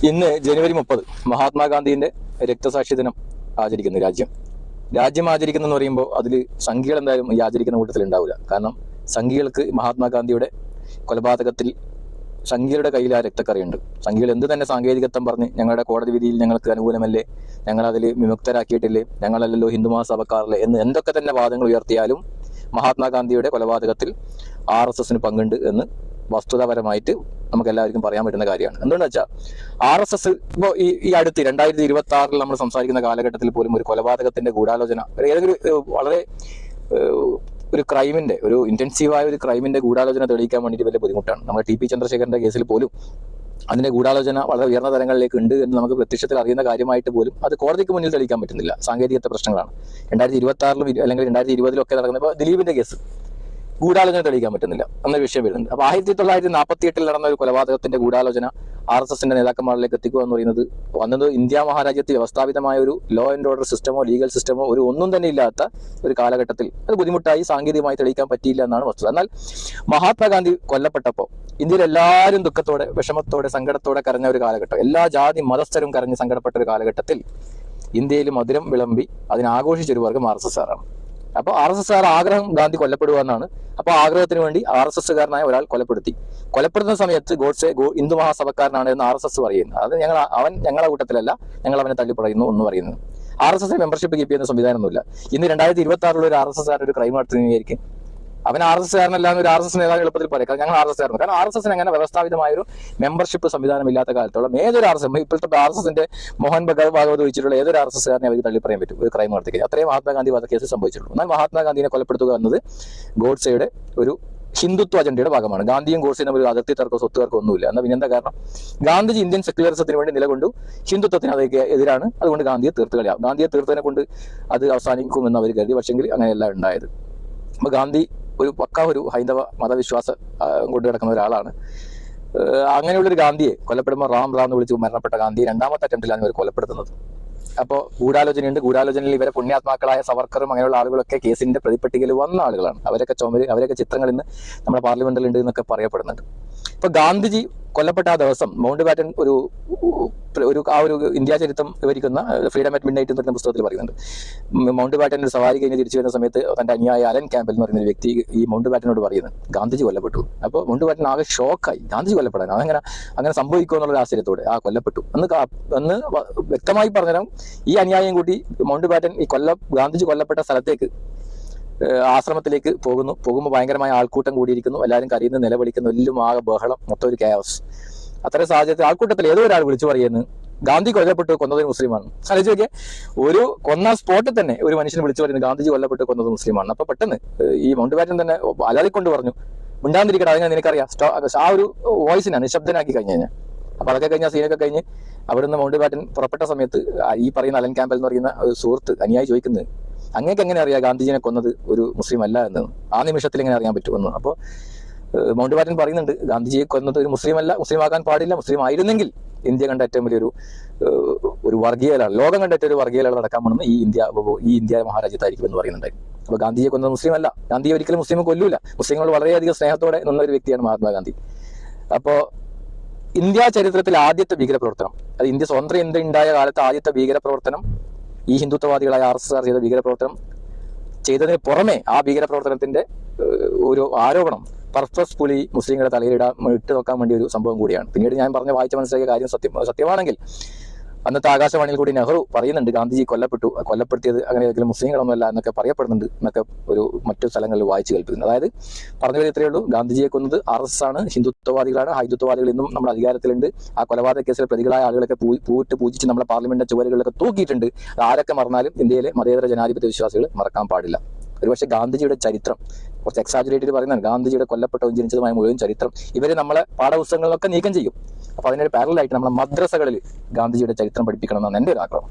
ഇന്ന് ജനുവരി 30 മഹാത്മാഗാന്ധിന്റെ രക്തസാക്ഷി ദിനം ആചരിക്കുന്നു രാജ്യം ആചരിക്കുന്നു എന്ന് പറയുമ്പോൾ അതിൽ സംഘികൾ എന്തായാലും ഈ ആചരിക്കുന്ന കൂട്ടത്തിൽ ഉണ്ടാവില്ല. കാരണം സംഘികൾക്ക് മഹാത്മാഗാന്ധിയുടെ കൊലപാതകത്തിൽ സംഘികളുടെ കയ്യിൽ ആ രക്തക്കറിയുണ്ട്. സംഘികൾ എന്ത് തന്നെ സാങ്കേതികത്വം പറഞ്ഞ് ഞങ്ങളുടെ കോടതി വിധിയിൽ ഞങ്ങൾക്ക് അനുകൂലമല്ലേ, ഞങ്ങൾ അതിൽ വിമുക്തരാക്കിയിട്ടില്ലേ, ഞങ്ങളല്ലല്ലോ ഹിന്ദു മഹാസഭക്കാരല്ലേ എന്ന് എന്തൊക്കെ തന്നെ വാദങ്ങൾ ഉയർത്തിയാലും മഹാത്മാഗാന്ധിയുടെ കൊലപാതകത്തിൽ RSSന് പങ്കുണ്ട് എന്ന് വസ്തുതാപരമായിട്ട് നമുക്ക് എല്ലാവർക്കും പറയാൻ പറ്റുന്ന കാര്യമാണ്. എന്തുകൊണ്ടെന്ന് വെച്ചാൽ RSS ഇപ്പോൾ ഈ അടുത്ത് 2026 നമ്മൾ സംസാരിക്കുന്ന കാലഘട്ടത്തിൽ പോലും ഒരു കൊലപാതകത്തിന്റെ ഗൂഢാലോചന, ഏതൊരു വളരെ ഒരു ക്രൈമിന്റെ, ഒരു ഇന്റൻസീവായ ഒരു ക്രൈമിന്റെ ഗൂഢാലോചന തെളിയിക്കാൻ വേണ്ടിയിട്ട് വലിയ ബുദ്ധിമുട്ടാണ്. നമ്മുടെ TP ചന്ദ്രശേഖരന്റെ കേസിൽ പോലും അതിന്റെ ഗൂഢാലോചന വളരെ ഉയർന്ന തലങ്ങളിലേക്ക് ഉണ്ട് എന്ന് നമുക്ക് പ്രത്യക്ഷത്തിൽ അറിയുന്ന കാര്യമായിട്ട് പോലും അത് കോടതിക്ക് മുന്നിൽ തെളിയിക്കാൻ പറ്റുന്നില്ല. സാങ്കേതികത്വ പ്രശ്നങ്ങളാണ്. 2026 അല്ലെങ്കിൽ 2020 നടക്കുന്ന ഇപ്പോൾ ദിലീപിന്റെ കേസ് ഗൂഢാലോചന തെളിയിക്കാൻ പറ്റുന്നില്ല എന്നൊരു വിഷയം വരുന്നുണ്ട്. അപ്പൊ 1948 നടന്ന ഒരു കൊലപാതകത്തിന്റെ ഗൂഢാലോചന RSSന്റെ നേതാക്കന്മാരിലേക്ക് എത്തിക്കുക എന്ന് പറയുന്നത് വന്നത് ഇന്ത്യ മഹാരാജ്യത്ത് വ്യവസ്ഥാപിതമായ ഒരു ലോ ആൻഡ് ഓർഡർ സിസ്റ്റമോ ലീഗൽ സിസ്റ്റമോ ഒരു ഒന്നും തന്നെ ഇല്ലാത്ത ഒരു കാലഘട്ടത്തിൽ അത് ബുദ്ധിമുട്ടായി സാങ്കേതികമായി തെളിയിക്കാൻ പറ്റിയില്ല എന്നാണ് വസ്തുത. എന്നാൽ മഹാത്മാഗാന്ധി കൊല്ലപ്പെട്ടപ്പോൾ ഇന്ത്യയിൽ എല്ലാവരും ദുഃഖത്തോടെ, വിഷമത്തോടെ, സങ്കടത്തോടെ കരഞ്ഞ ഒരു കാലഘട്ടം, എല്ലാ ജാതി മതസ്ഥരും കരഞ്ഞ് സങ്കടപ്പെട്ട ഒരു കാലഘട്ടത്തിൽ ഇന്ത്യയിൽ മധുരം വിളമ്പി അതിനെ ആഘോഷിച്ചൊരു വർഗം RSS ആണ്. അപ്പോൾ RSS ആഗ്രഹം ഗാന്ധി കൊല്ലപ്പെടുക എന്നാണ്. അപ്പോൾ ആഗ്രഹത്തിന് വേണ്ടി RSSകാരനായ ഒരാൾ കൊലപ്പെടുത്തുന്ന സമയത്ത് ഗോഡ്സെ ഹിന്ദു മഹാസഭക്കാരനാണ് എന്ന് RSS പറയുന്നത്. അത് അവൻ ഞങ്ങളുടെ കൂട്ടത്തിലല്ല, ഞങ്ങൾ അവനെ തള്ളിപ്പറയുന്നു എന്ന് പറയുന്നത്. RSS മെമ്പർഷിപ്പ് കീപ്പ് ചെയ്യുന്ന സംവിധാനമൊന്നുമില്ല. ഇന്ന് 2026 ഒരു RSSകാരൻ ഒരു ക്രൈം നടത്തുന്നതായിരിക്കും. അവൻ RSSകാരനല്ല എന്ന് ഒരു RSS നേതാവ് എളുപ്പത്തിൽ പറയും. കാരണം ഞങ്ങൾ RSSകാരനാണ്. കാരണം RSSന് അങ്ങനെ വ്യവസ്ഥാപിതമായ ഒരു മെമ്പർഷിപ്പ് സംവിധാനം ഇല്ലാത്ത കാലത്തോളം ഏതൊരു ഇപ്പോഴത്തെ RSSന്റെ മോഹൻ ഭാഗവത് ഒഴിച്ചിട്ടുള്ള ഏതൊരു RSSകാരനെ അവർക്ക് തള്ളിപ്പറയാൻ പറ്റും ഒരു ക്രൈം നടത്തി കഴിഞ്ഞാൽ. അത്രയും മഹാത്മാഗാന്ധി വധക്കേസ് സംഭവിച്ചിട്ടുള്ളൂ. എന്നാൽ മഹാത്മാഗാന്ധിനെ കൊലപ്പെടുത്തുക എന്നത് ഗോഡ്സെയുടെ ഒരു ഹിന്ദുത്വ അജണ്ടയുടെ ഭാഗമാണ്. ഗാന്ധിയും ഗോഡ്സെയും തമ്മിൽ അതിർത്തി തർക്കോ സ്വത്ത് തർക്കോ ഒന്നുമില്ല. എന്നാൽ പിന്നെന്താ കാരണം? ഗാന്ധിജി ഇന്ത്യൻ സെക്യുലറിസത്തിന് വേണ്ടി നിലകൊണ്ടു, ഹിന്ദുത്വത്തിന് അതൊക്കെ എതിരാണ്. അതുകൊണ്ട് ഗാന്ധിയെ തീർത്ത് കളയാം. ഗാന്ധിയെ തീർത്തതിനെ കൊണ്ട് അത് അവസാനിക്കുമെന്ന് അവർ കരുതി. പക്ഷെങ്കിൽ അങ്ങനെയല്ല ഉണ്ടായത്. അപ്പൊ ഗാന്ധി ഒരു ഹൈന്ദവ മതവിശ്വാസ കൊണ്ടു കിടക്കുന്ന ഒരാളാണ്. അങ്ങനെയുള്ളൊരു ഗാന്ധിയെ കൊല്ലപ്പെടുമ്പോൾ റാം എന്ന് വിളിച്ച് മരണപ്പെട്ട ഗാന്ധി രണ്ടാമത്തെ അറ്റംപ്റ്റിലാണ് ഇവർ കൊലപ്പെടുത്തുന്നത്. അപ്പോൾ ഗൂഢാലോചനയുണ്ട്. ഗൂഢാലോചനയിൽ ഇവരെ പുണ്യാത്മാക്കളായ സവർക്കറും അങ്ങനെയുള്ള ആളുകളൊക്കെ കേസിന്റെ പ്രതിപട്ടികയിൽ വന്ന ആളുകളാണ്. അവരൊക്കെ ചിത്രങ്ങൾ ഇന്ന് നമ്മുടെ പാർലമെന്റിൽ ഉണ്ട് എന്നൊക്കെ പറയപ്പെടുന്നുണ്ട്. ഇപ്പൊ ഗാന്ധിജി കൊല്ലപ്പെട്ട ആ ദിവസം മൗണ്ട് ബാറ്റൻ ഒരു ഇന്ത്യ ചരിത്രം വിവരിക്കുന്ന ഫ്രീഡം അറ്റ് മിഡ്നൈറ്റ് എന്ന് പറയുന്ന പുസ്തകത്തിൽ പറയുന്നുണ്ട്. മൗണ്ട് ബാറ്റൻ ഒരു സവാരി കഴിഞ്ഞ് തിരിച്ചു വരുന്ന സമയത്ത് തന്റെ അനുയായ അലൻ ക്യാമ്പൽ എന്ന് പറയുന്ന ഒരു വ്യക്തി ഈ മൗണ്ട് ബാറ്റനോട് പറയുന്നത് ഗാന്ധിജി കൊല്ലപ്പെട്ടു. അപ്പോൾ മൗണ്ട് ബാറ്റൻ ആകെ ഷോക്കായി. ഗാന്ധിജി കൊല്ലപ്പെടാൻ അങ്ങനെ സംഭവിക്കുമോ എന്നുള്ള ആശ്ചര്യത്തോടെ കൊല്ലപ്പെട്ടു എന്ന് വ്യക്തമായി പറഞ്ഞുതരാം. ഈ അനുയായം കൂട്ടി മൗണ്ട് ബാറ്റൻ ഗാന്ധിജി കൊല്ലപ്പെട്ട സ്ഥലത്തേക്ക് ആശ്രമത്തിലേക്ക് പോകുമ്പോൾ ഭയങ്കരമായ ആൾക്കൂട്ടം കൂടിയിരിക്കുന്നു. എല്ലാവരും കരയുന്നു, നിലവിളിക്കുന്നു, എല്ലാം ആകെ ബഹളം, മൊത്തം ഒരു കെയോസ്. അത്തരം സാഹചര്യത്തിൽ ആൾക്കൂട്ടത്തിൽ ഏതോ ഒരാൾ വിളിച്ചു പറയുന്നത് ഗാന്ധി കൊല്ലപ്പെട്ട് കൊന്നത് മുസ്ലിമാണ്. ആലോചിച്ച് നോക്കിയേ, ഒരു കൊന്ന സ്പോട്ടിൽ തന്നെ ഒരു മനുഷ്യനെ വിളിച്ചു പറയുന്നത് ഗാന്ധിജി കൊല്ലപ്പെട്ട് കൊന്നത് മുസ്ലിമാണ്. അപ്പൊ പെട്ടെന്ന് ഈ മൗണ്ട് ബാറ്റൻ തന്നെ അലറിക്കൊണ്ട് പറഞ്ഞു, മിണ്ടാതിരിക്കട്ടെ, അതിനെ നിനക്കറിയാം. ആ ഒരു വോയിസിനെ നിശബ്ദനാക്കി കഴിഞ്ഞു കഴിഞ്ഞാൽ. അപ്പൊ അതൊക്കെ കഴിഞ്ഞ സീനൊക്കെ കഴിഞ്ഞ് അവിടുന്ന് മൗണ്ട് ബാറ്റൻ പുറപ്പെട്ട സമയത്ത് ഈ പറയുന്ന അലൻ ക്യാമ്പൽ എന്ന് പറയുന്ന ഒരു സുഹൃത്ത് അനുയായി ചോദിക്കുന്നത്, അങ്ങേക്ക് എങ്ങനെ അറിയാം ഗാന്ധിജിനെ കൊന്നത് ഒരു മുസ്ലിം അല്ല എന്ന്? ആ നിമിഷത്തിൽ എങ്ങനെ അറിയാൻ പറ്റുമെന്ന്. അപ്പോൾ മൗണ്ട് ബാറ്റൻ പറയുന്നുണ്ട്, ഗാന്ധിജിയെ കൊന്നത് ഒരു മുസ്ലിം അല്ല, മുസ്ലിം ആകാൻ പാടില്ല. മുസ്ലിം ആയിരുന്നെങ്കിൽ ഇന്ത്യ കണ്ട ഏറ്റവും വലിയൊരു വർഗീയലാണ്, ലോകം കണ്ട ഏറ്റവും ഒരു വർഗീയലാണ് നടക്കാൻ പോകുന്നത് ഈ ഇന്ത്യ മഹാരാജ്യത്തായിരിക്കും എന്ന് പറയുന്നുണ്ടായി. അപ്പൊ ഗാന്ധിജിയെ കൊന്നത് മുസ്ലിം അല്ല. ഗാന്ധിയെ ഒരിക്കലും മുസ്ലിം കൊല്ലൂല. മുസ്ലിങ്ങളോട് വളരെയധികം സ്നേഹത്തോടെ നിന്ന ഒരു വ്യക്തിയാണ് മഹാത്മാഗാന്ധി. അപ്പോ ഇന്ത്യ ചരിത്രത്തിൽ ആദ്യത്തെ ഭീകരപ്രവർത്തനം, അത് ഇന്ത്യ സ്വതന്ത്ര ഇന്ത്യ ഉണ്ടായ കാലത്ത് ആദ്യത്തെ ഭീകരപ്രവർത്തനം ഈ ഹിന്ദുത്വവാദികളായ RSSകാർ ചെയ്ത ഭീകരപ്രവർത്തനം ചെയ്തതിന് പുറമെ ആ ഭീകരപ്രവർത്തനത്തിന്റെ ഒരു ആരോപണം പർപ്പസ്ഫുള്ളി മുസ്ലിങ്ങളുടെ ഇട്ട് നോക്കാൻ വേണ്ടി ഒരു സംഭവം കൂടിയാണ്. പിന്നീട് ഞാൻ വായിച്ച മനസ്സിലാക്കിയ കാര്യം സത്യമാണെങ്കിൽ അന്നത്തെ ആകാശവാണിയിൽ കൂടി നെഹ്റു പറയുന്നുണ്ട് ഗാന്ധിജി കൊല്ലപ്പെടുത്തിയത് അങ്ങനെ ഏതെങ്കിലും മുസ്ലിങ്ങളൊന്നുമല്ല എന്നൊക്കെ പറയപ്പെടുന്നുണ്ട് എന്നൊക്കെ മറ്റു സ്ഥലങ്ങളിൽ വായിച്ചു കേൾപ്പിക്കുന്നത്. അതായത് പറഞ്ഞു വരുന്നത് ഇത്രയേ ഉള്ളൂ, ഗാന്ധിജിയെ കൊന്നത് RSS ആണ്, ഹിന്ദുത്വവാദികളാണ്, ഹൈന്ദുത്വവാദികൾ ഇന്നും നമ്മുടെ അധികാരത്തിലുണ്ട്. ആ കൊലപാതക കേസിൽ പ്രതികളായ ആളുകളൊക്കെ പൂജിച്ച് നമ്മുടെ പാർലമെന്റിന്റെ ചുവരുകളിലൊക്കെ തൂക്കിയിട്ടുണ്ട്. അത് ആരൊക്കെ മറന്നാലും ഇന്ത്യയിലെ മതേതര ജനാധിപത്യ വിശ്വാസികൾ മറക്കാൻ പാടില്ല. ഒരുപക്ഷെ ഗാന്ധിജിയുടെ ചരിത്രം കുറച്ച് എക്സാജുറേറ്റ് പറയുന്നത് ഗാന്ധിജിയുടെ കൊല്ലപ്പെട്ടവും ജനിച്ചതുമായ മുഴുവൻ ചരിത്രം ഇവര് നമ്മളെ പാഠപുസ്തകങ്ങളിലൊക്കെ നീക്കം ചെയ്യും. അപ്പൊ അതിനൊരു പാരലായിട്ട് നമ്മുടെ മദ്രസകളിൽ ഗാന്ധിജിയുടെ ചരിത്രം പഠിപ്പിക്കണം എന്നാണ് എൻ്റെ ഒരു ആഗ്രഹം.